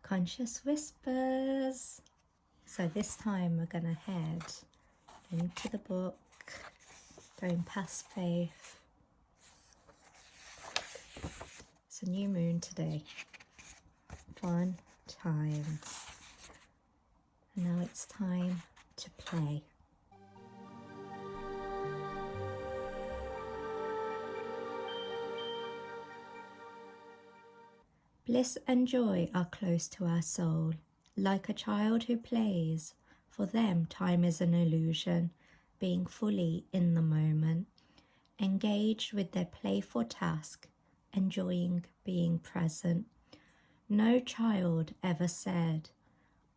Conscious Whispers. So this time we're going to head into the book, going past faith. It's a new moon today. Fun times. And now it's time to play. Bliss and joy are close to our soul, like a child who plays. For them, time is an illusion, being fully in the moment, engaged with their playful task, enjoying being present. No child ever said,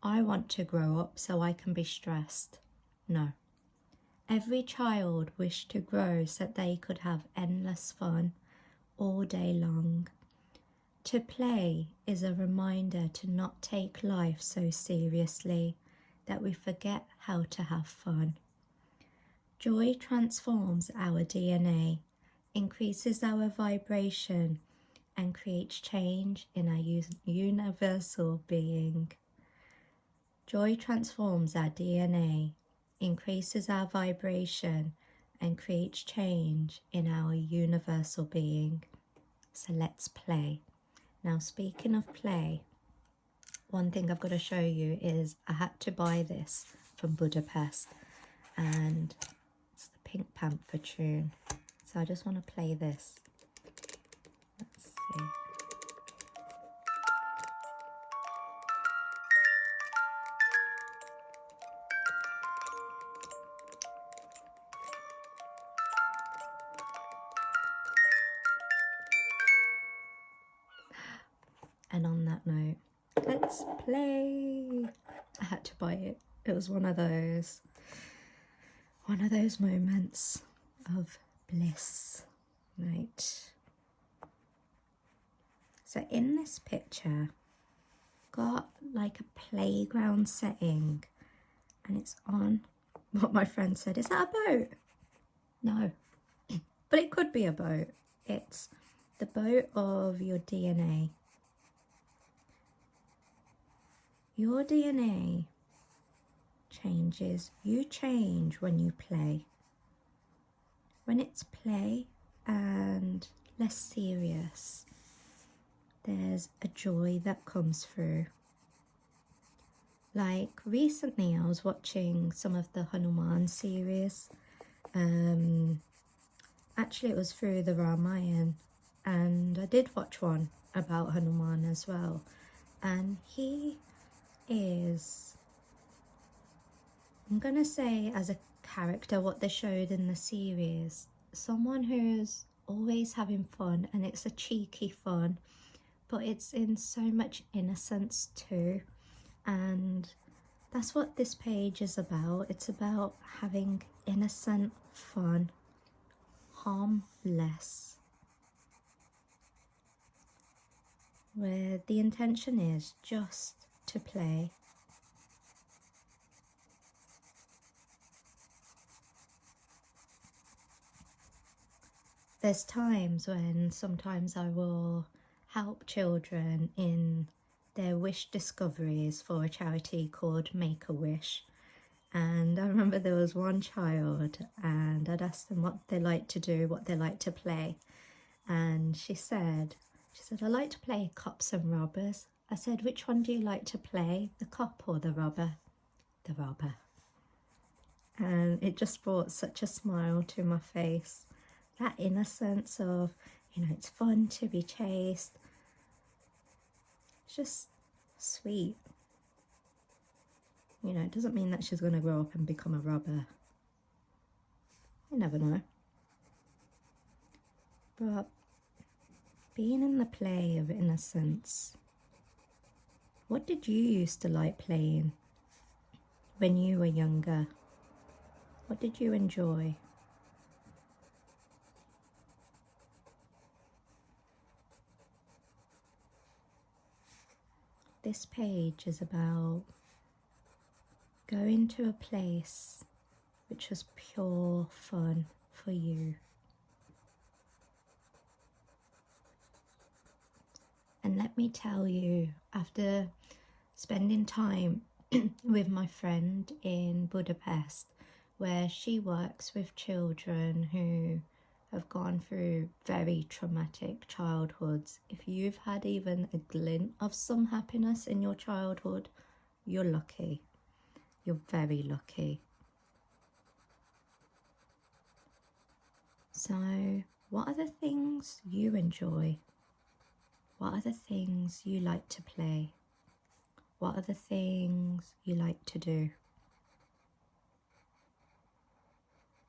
I want to grow up so I can be stressed. No. Every child wished to grow so that they could have endless fun all day long. To play is a reminder to not take life so seriously that we forget how to have fun. Joy transforms our DNA, increases our vibration, and creates change in our universal being. Joy transforms our DNA, increases our vibration, and creates change in our universal being. So let's play. Now, speaking of play, one thing I've got to show you is I had to buy this from Budapest, and it's the Pink Panther tune. So I just want to play this. Let's see. And on that note, let's play. I had to buy it. It was one of those moments of bliss. Right. So in this picture, got like a playground setting, and it's on what my friend said. Is that a boat? No, but it could be a boat. It's the boat of your DNA. Your DNA changes. You change when you play. When it's play and less serious, there's a joy that comes through. Like recently I was watching some of the Hanuman series. Actually it was through the Ramayana, and I did watch one about Hanuman as well. And he is, I'm gonna say as a character what they showed in the series, someone who's always having fun, and it's a cheeky fun, but it's in so much innocence too. And that's what this page is about. It's about having innocent fun, harmless, where the intention is just to play. There's times when sometimes I will help children in their wish discoveries for a charity called Make a Wish. And I remember there was one child, and I'd asked them what they like to do, what they like to play. And she said, I like to play cops and robbers. I said, which one do you like to play, the cop or the robber? The robber. And it just brought such a smile to my face. That innocence of, you know, it's fun to be chased. It's just sweet. You know, it doesn't mean that she's going to grow up and become a robber. You never know. But being in the play of innocence, what did you used to like playing when you were younger? What did you enjoy? This page is about going to a place which was pure fun for you. And let me tell you, after spending time with my friend in Budapest, where she works with children who have gone through very traumatic childhoods. If you've had even a glint of some happiness in your childhood, you're lucky. You're very lucky. So, what are the things you enjoy? What are the things you like to play? What are the things you like to do?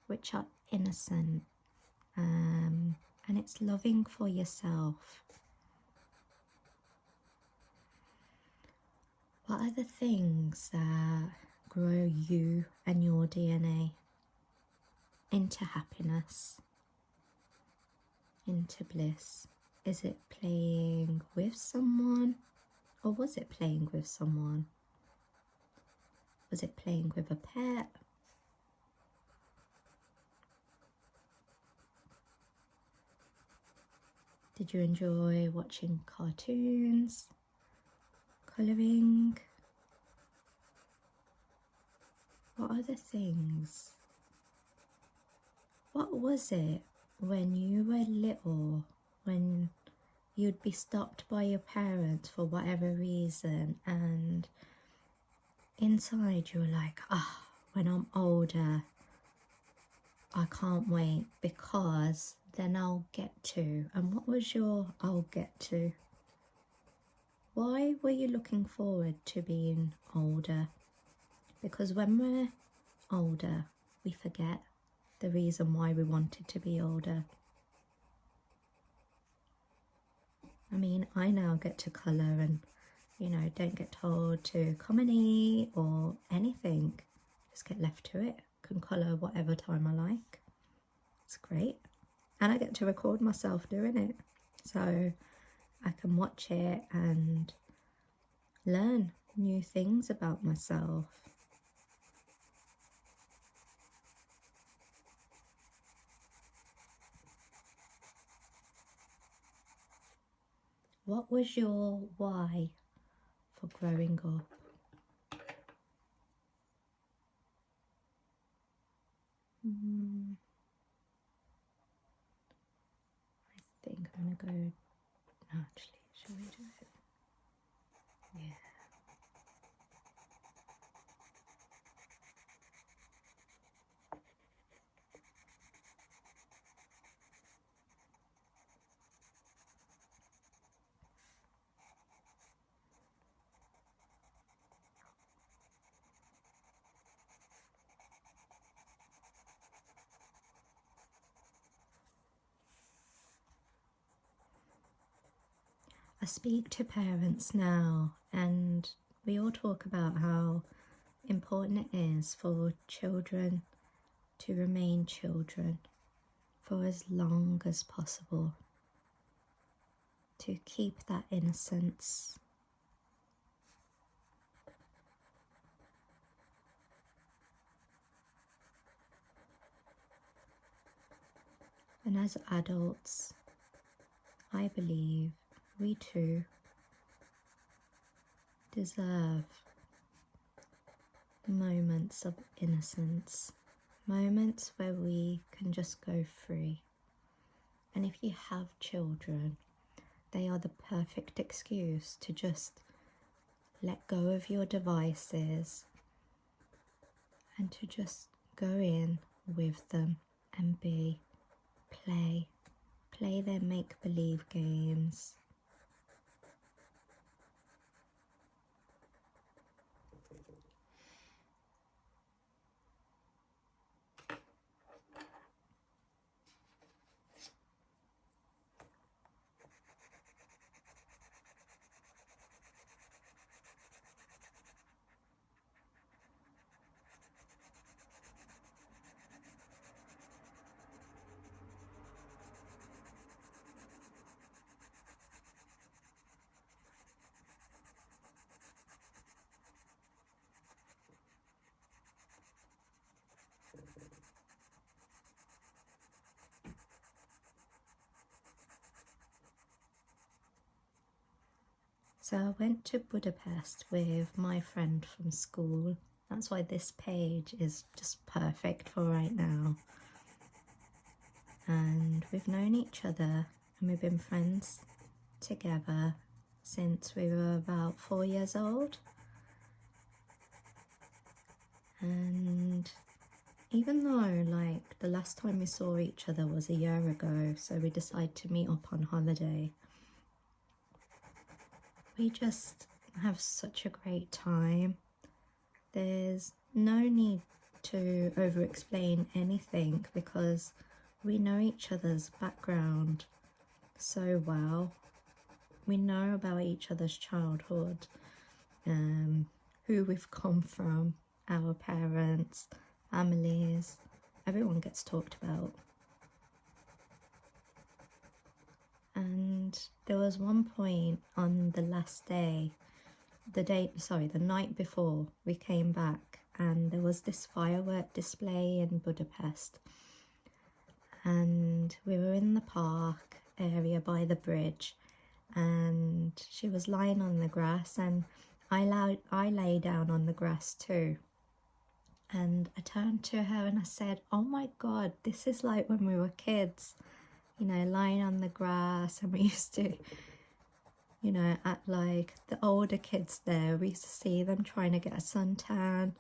Which are innocent, and it's loving for yourself. What are the things that grow you and your DNA into happiness, into bliss? Is it playing with someone, or was it playing with someone? Was it playing with a pet? Did you enjoy watching cartoons, colouring? What other things? What was it when you were little, when you'd be stopped by your parents for whatever reason, and inside you were like, when I'm older, I can't wait because then I'll get to. And what was your I'll get to? Why were you looking forward to being older? Because when we're older, we forget the reason why we wanted to be older. I mean, I now get to colour and, don't get told to come and eat or anything. Just get left to it. Can colour whatever time I like. It's great. And I get to record myself doing it. So I can watch it and learn new things about myself. What was your why for growing up? I think I'm going to go, actually, shall we do it? Yeah. I speak to parents now, and we all talk about how important it is for children to remain children for as long as possible, to keep that innocence. And as adults, I believe we too deserve moments of innocence, moments where we can just go free. And if you have children, they are the perfect excuse to just let go of your devices and to just go in with them and play their make-believe games. So I went to Budapest with my friend from school. That's why this page is just perfect for right now. And we've known each other and we've been friends together since we were about 4 years old. And even though like the last time we saw each other was a year ago, so we decided to meet up on holiday, we just have such a great time. There's no need to over explain anything because we know each other's background so well. We know about each other's childhood, who we've come from, our parents, families, everyone gets talked about. And there was one point on the last day, the night before we came back, and there was this firework display in Budapest. And we were in the park area by the bridge, and she was lying on the grass, and I lay down on the grass too. And I turned to her and I said, "Oh my God, this is like when we were kids, you know, lying on the grass." And we used to, you know, at like the older kids there, we used to see them trying to get a suntan.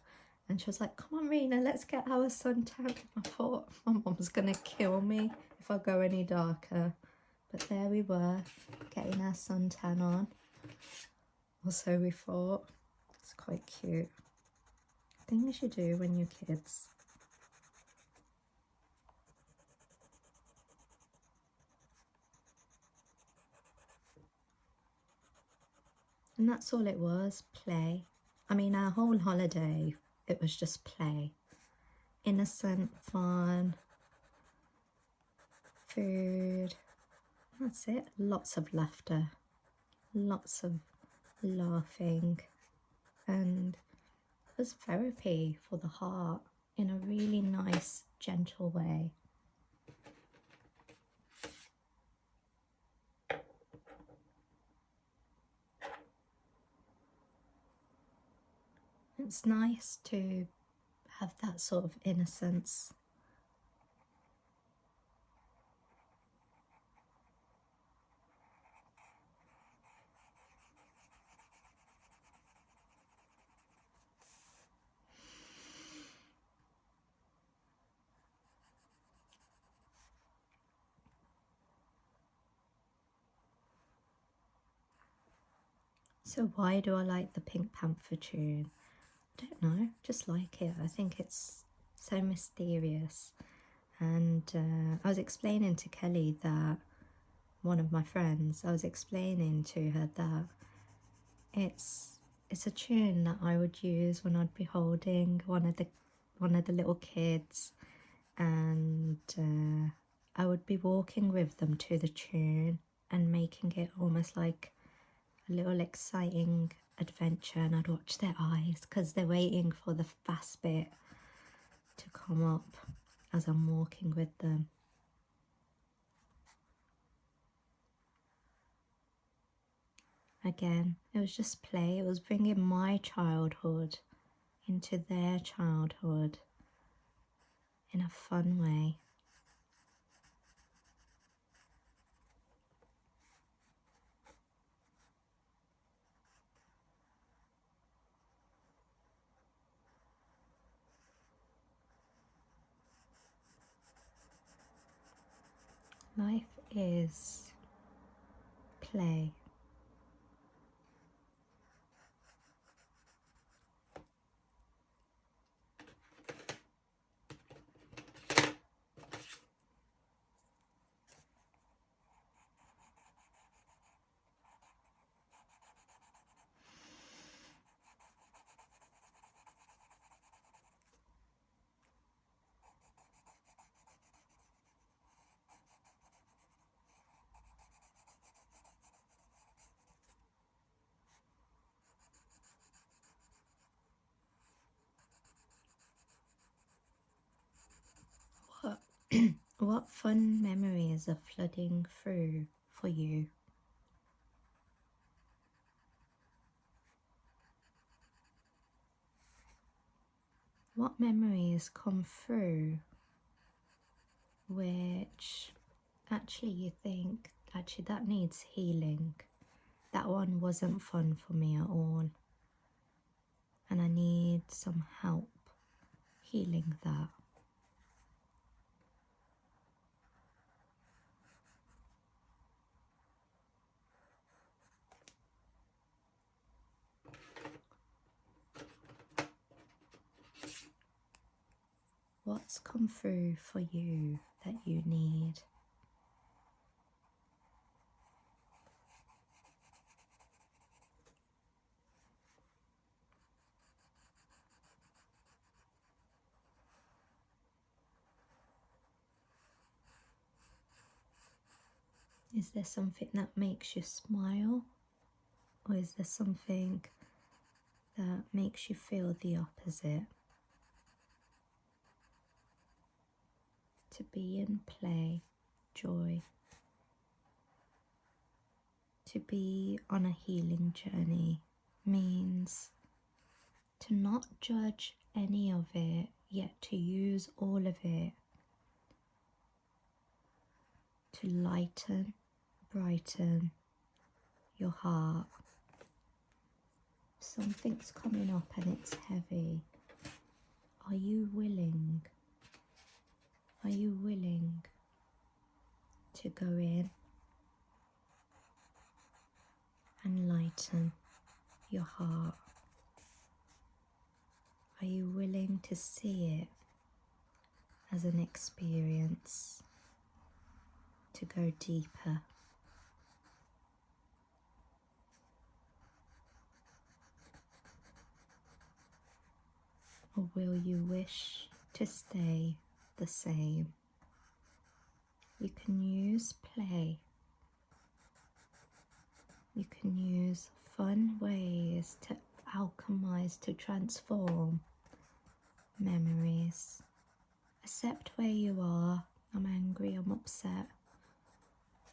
And she was like, "Come on, Reena, let's get our suntan." I thought my mum's gonna kill me if I go any darker. But there we were, getting our suntan on. Or so we thought. It's quite cute. Things you do when you're kids. And that's all it was, play. I mean, our whole holiday, it was just play. Innocent, fun, food. That's it. Lots of laughter, lots of laughing, and it was therapy for the heart in a really nice, gentle way. It's nice to have that sort of innocence. So why do I like the Pink Panther tune? I don't know, just like it. I think it's so mysterious. And I was explaining to Kelly that, one of my friends, I was explaining to her that it's a tune that I would use when I'd be holding one of the little kids, and I would be walking with them to the tune and making it almost like a little exciting adventure, and I'd watch their eyes because they're waiting for the fast bit to come up as I'm walking with them. Again, it was just play. It was bringing my childhood into their childhood in a fun way. Life is play. What, what fun memories are flooding through for you? what memories come through which actually you think, actually that needs healing. That one wasn't fun for me at all, and I need some help healing that. What's come through for you that you need? Is there something that makes you smile? Or is there something that makes you feel the opposite? To be in play, joy. To be on a healing journey means to not judge any of it, yet to use all of it to lighten, brighten your heart. Something's coming up and it's heavy. Are you willing? Are you willing to go in and lighten your heart? Are you willing to see it as an experience, to go deeper? Or will you wish to stay the same? You can use play. You can use fun ways to alchemize, to transform memories. Accept where you are. I'm angry, I'm upset,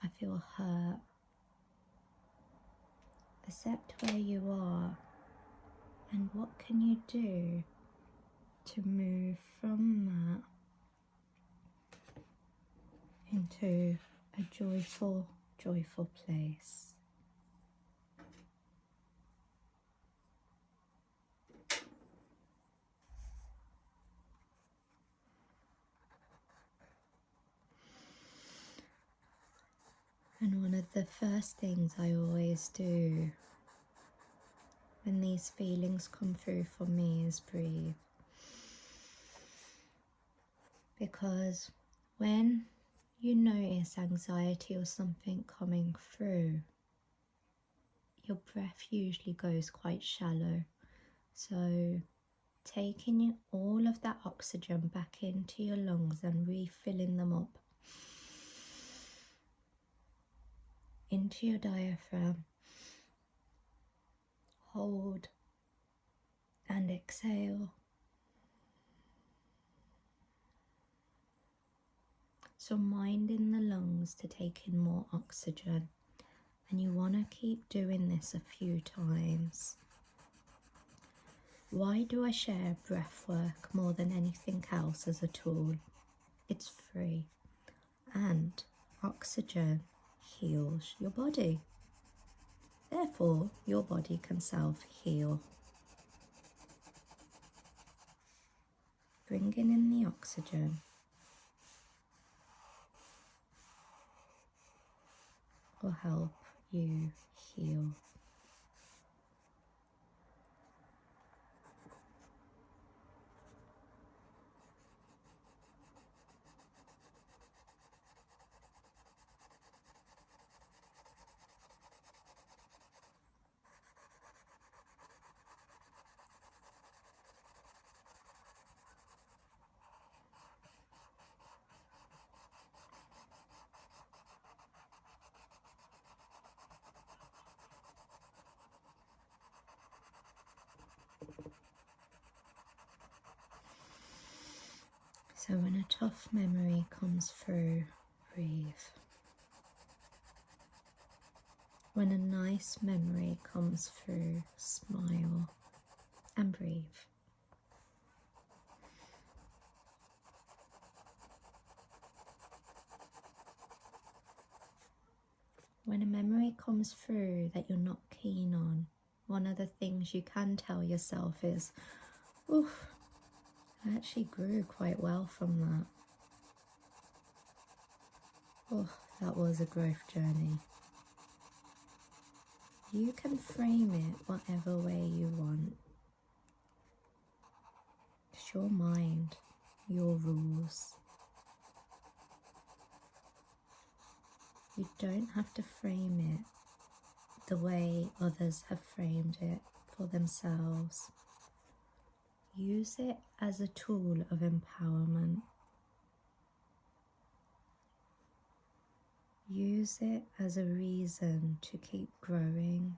I feel hurt. Accept where you are, and what can you do to move from that into a joyful, joyful place. And one of the first things I always do when these feelings come through for me is breathe. Because when you notice anxiety or something coming through, your breath usually goes quite shallow. So taking all of that oxygen back into your lungs and refilling them up into your diaphragm. Hold and exhale. So minding the lungs to take in more oxygen, and you want to keep doing this a few times. Why do I share breath work more than anything else as a tool? It's free, and oxygen heals your body. Therefore, your body can self-heal. Bringing in the oxygen will help you heal. So when a tough memory comes through, breathe. When a nice memory comes through, smile and breathe. When a memory comes through that you're not keen on, one of the things you can tell yourself is, oof, I actually grew quite well from that. Oh, that was a growth journey. You can frame it whatever way you want. It's your mind, your rules. You don't have to frame it the way others have framed it for themselves. Use it as a tool of empowerment. Use it as a reason to keep growing.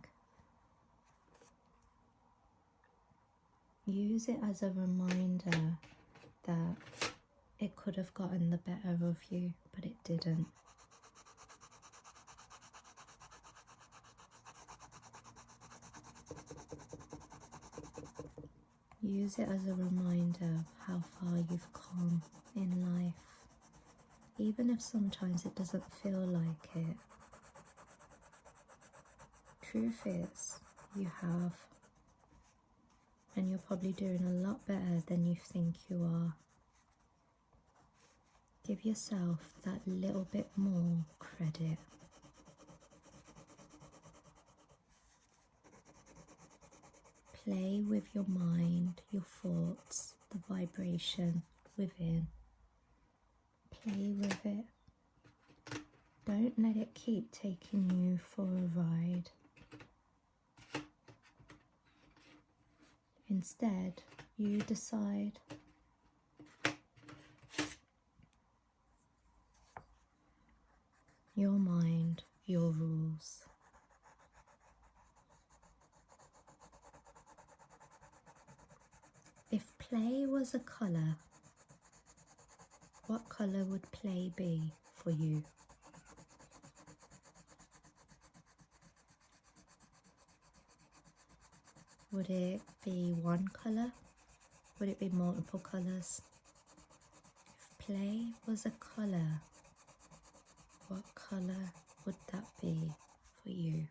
Use it as a reminder that it could have gotten the better of you, but it didn't. Use it as a reminder of how far you've come in life, even if sometimes it doesn't feel like it. Truth is, you have, and you're probably doing a lot better than you think you are. Give yourself that little bit more credit. Play with your mind, your thoughts, the vibration within. Play with it. Don't let it keep taking you for a ride. Instead, you decide. Your mind, your rules. If play was a colour, what colour would play be for you? Would it be one colour? Would it be multiple colours? If play was a colour, what colour would that be for you?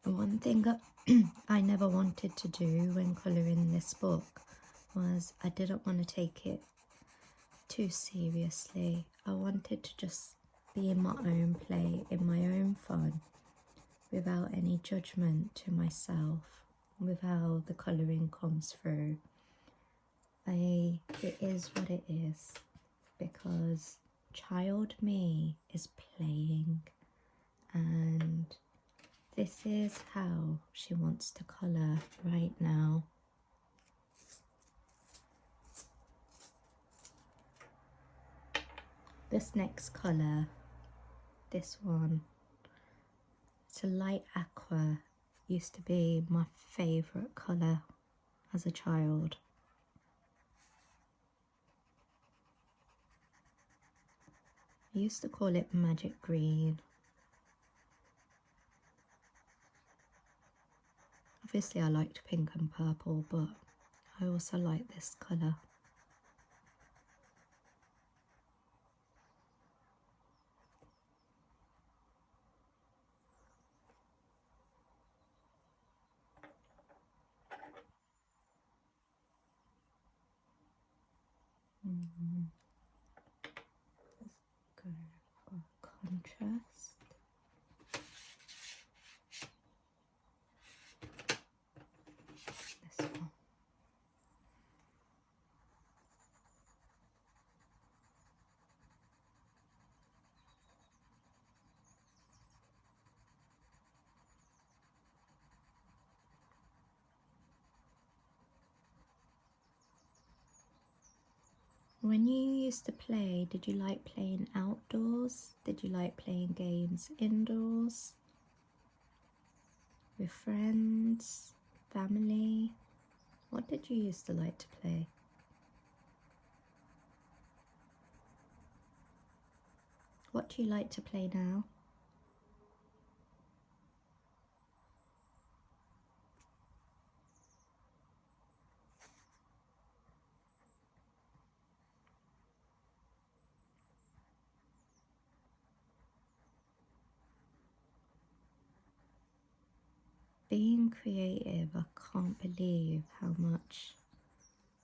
One thing I never wanted to do when colouring this book was I didn't want to take it too seriously. I wanted to just be in my own play, in my own fun, without any judgment to myself, with how the colouring comes through. It is what it is, because child me is playing, and this is how she wants to colour right now. This next colour, this one, it's a light aqua, used to be my favourite colour as a child. I used to call it magic green. Obviously I liked pink and purple, but I also like this colour. Let's go for contrast. This one. When you used to play, did you like playing outdoors? Did you like playing games indoors? With friends? Family? What did you used to like to play? What do you like to play now? being creative, I can't believe how much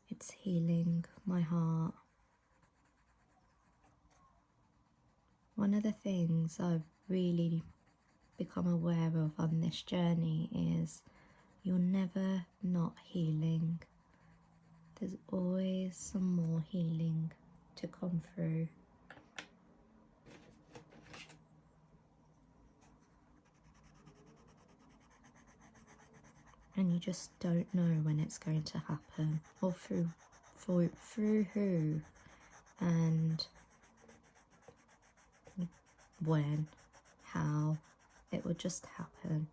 it's healing my heart. One of the things I've really become aware of on this journey is you're never not healing. There's always some more healing to come through. And you just don't know when it's going to happen, or through who, and when, how. It will just happen.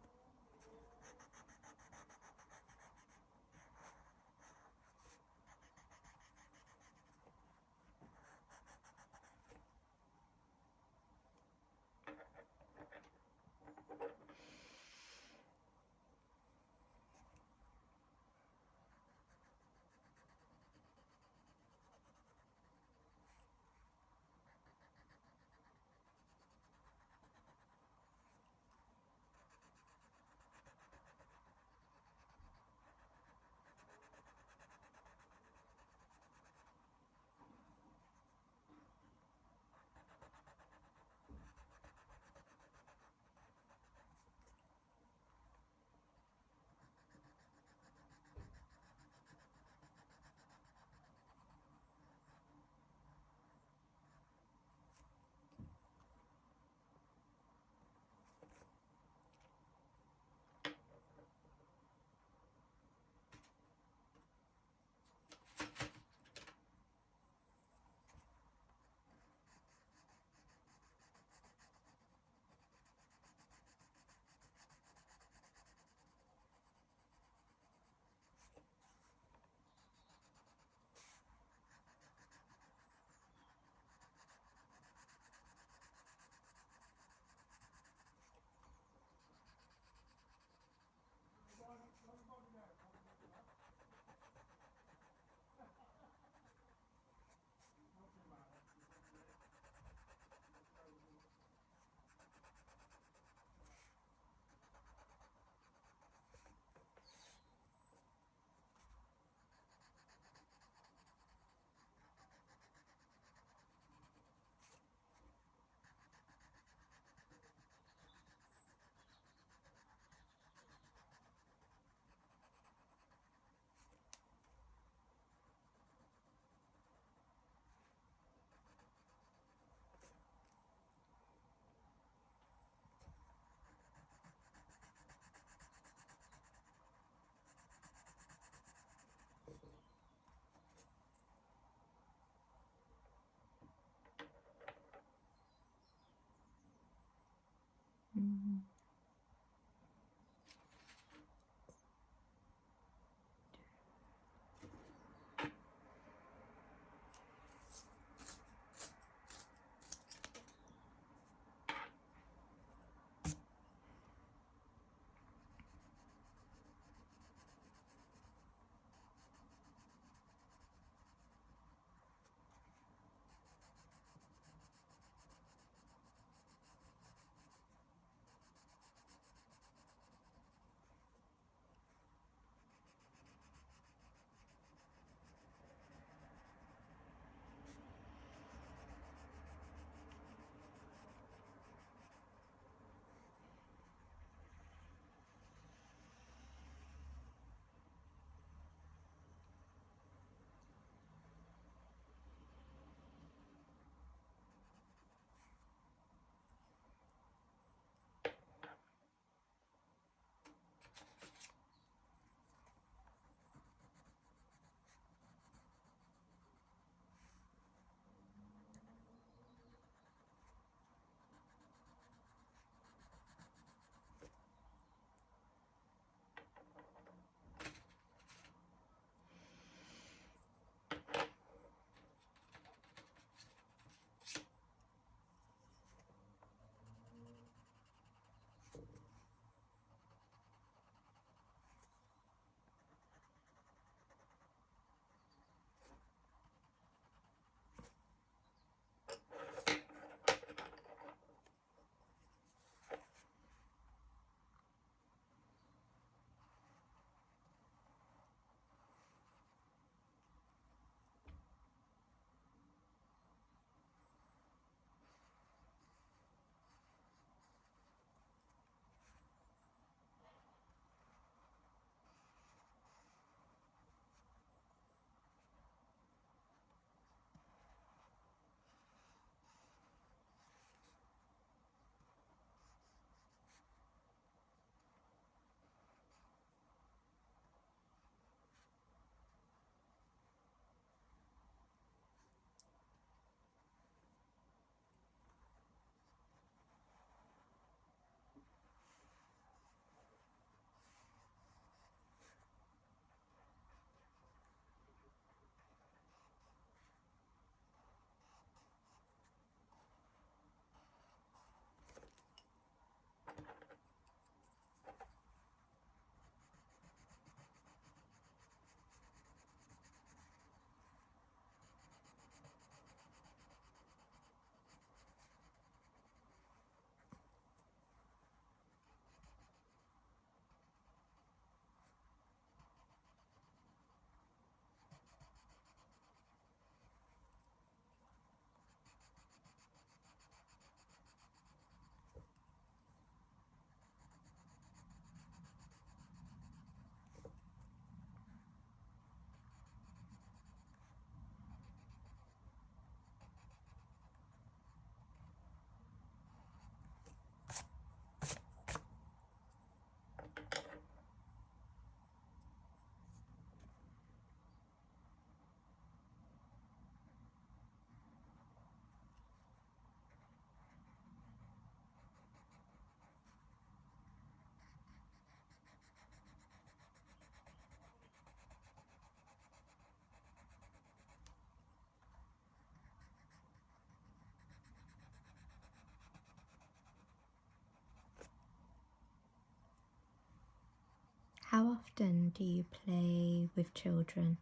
How often do you play with children?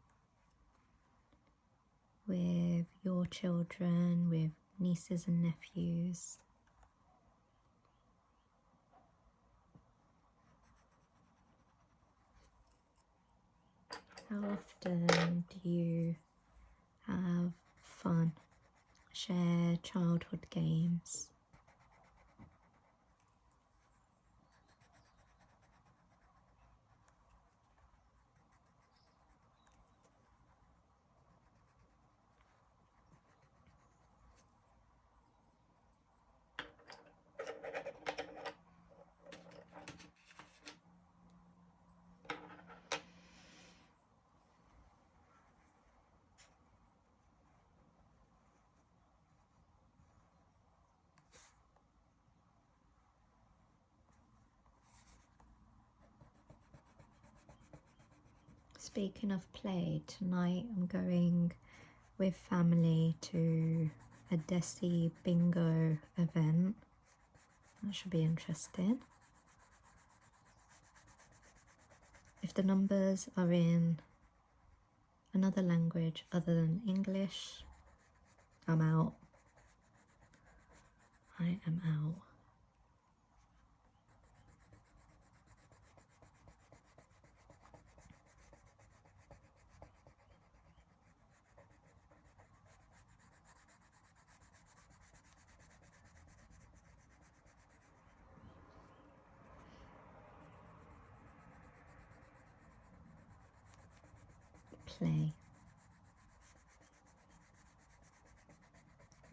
With your children, with nieces and nephews? How often do you have fun, share childhood games? Speaking of play, tonight I'm going with family to a Desi bingo event. That should be interesting. If the numbers are in another language other than English, I'm out. I am out. Play.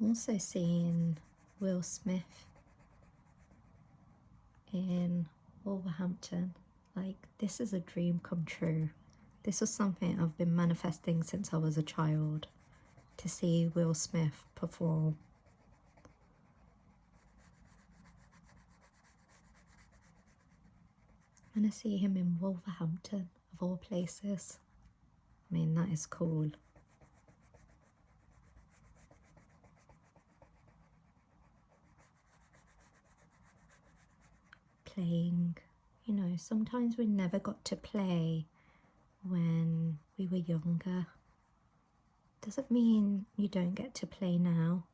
Also seeing Will Smith in Wolverhampton. Like, this is a dream come true. This was something I've been manifesting since I was a child, to see Will Smith perform. I'm gonna see him in Wolverhampton, of all places. I mean, that is cool. Playing, you know, sometimes we never got to play when we were younger. Doesn't mean you don't get to play now.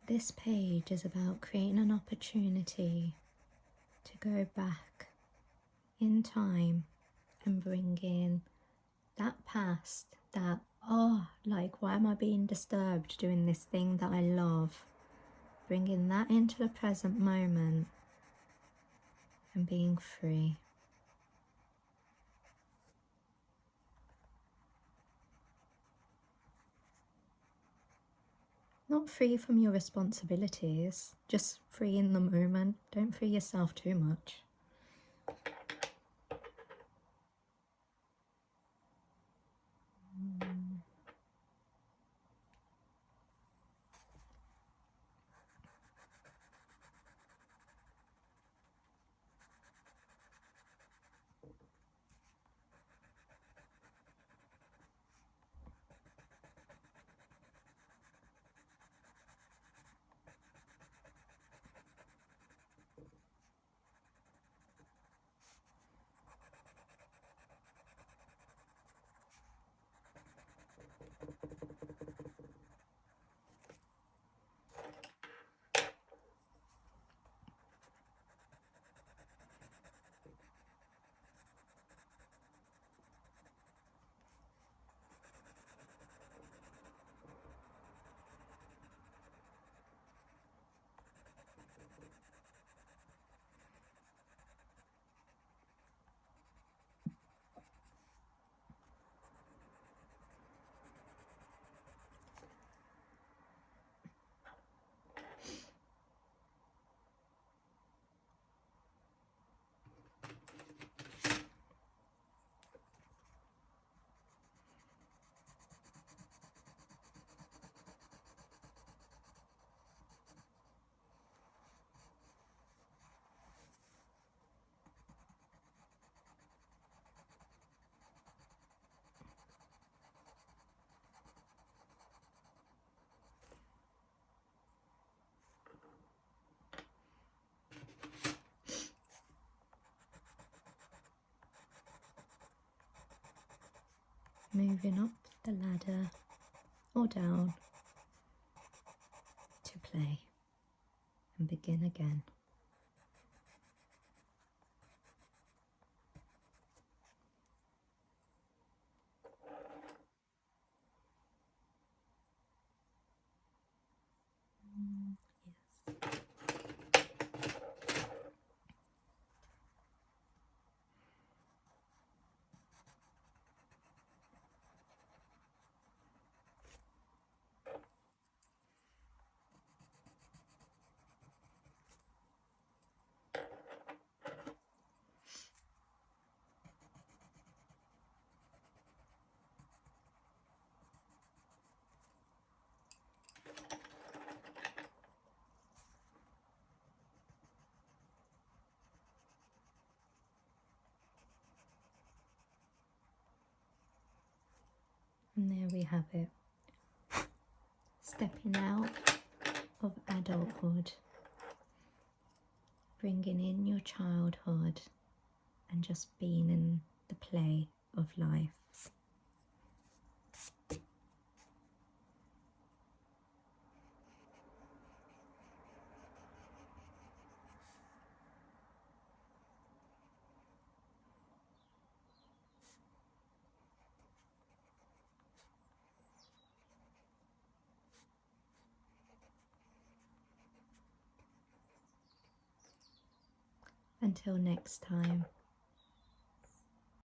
This page is about creating an opportunity to go back in time and bring in that past, that, oh, like, why am I being disturbed doing this thing that I love? Bringing that into the present moment and being free. Not free from your responsibilities, just free in the moment. Don't free yourself too much. moving up the ladder or down to play and begin again. Yes. And there we have it. Stepping out of adulthood, bringing in your childhood and just being in the play of life. Until next time.